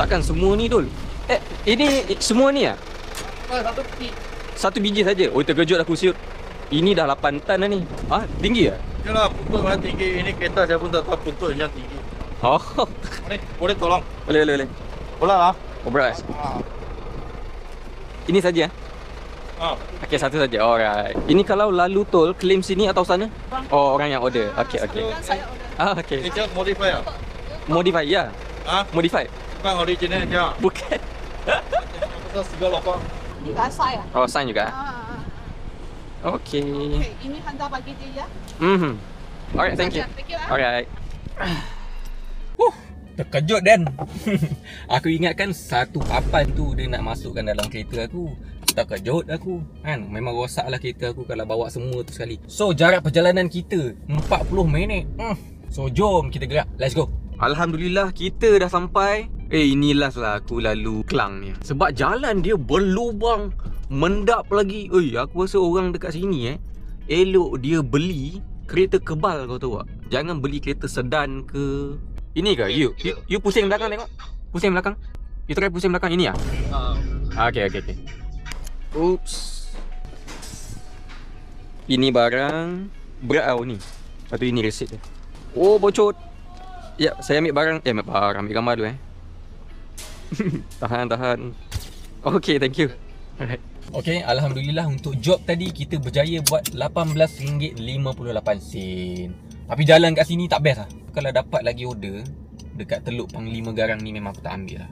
Takkan semua ni Dul? Ini semua ni ah? Satu biji. Satu biji saja. Oh, terkejut aku siut. Ini dah 8 tan dah ni. Ah, tinggi ah? Yalah, puntut mana tinggi. Ini kereta saya pun tak tahu puntut yang tinggi. Oh. Boleh tolong? Boleh. Boleh lah. Oh, berat. Ini saja. Okey, satu saja. Alright. Ini kalau lalu tol claim sini atau sana? Oh, orang yang order. Okey. Okey. Ini just modify lah. Modify ya. Modify. Bukan original je. Bukan. Pasal segala apa. Ini dah sign ah. Oh, sign juga. Okey. Okay, ini hantar bagi dia ya. Alright, thank you. Thank you. Alright. Terkejut Dan. Aku ingatkan satu papan tu dia nak masukkan dalam kereta aku. Terkejut aku kan. Memang rosaklah kereta aku kalau bawa semua tu sekali. So jarak perjalanan kita 40 minit. So jom kita gerak. Let's go. Alhamdulillah kita dah sampai. Ini last lah aku lalu Klang ni. Sebab jalan dia berlubang, mendap lagi. Aku rasa orang dekat sini elok dia beli kereta kebal, kau tahu tak? Jangan beli kereta sedan ke. Ini ke? You pusing belakang tengok. Pusing belakang. You try pusing belakang ini ah. Okay. Oops. Ini barang berat tau ni. Lepas tu ini resit dia. Oh, bocor. Ya, saya ambil barang. Ambil gambar dulu Tahan. Okay, thank you. Alright. Okay, Alhamdulillah untuk job tadi kita berjaya buat RM18.58. Tapi jalan kat sini tak best lah. Kalau dapat lagi order dekat Teluk Panglima Garang ni memang aku tak ambil lah.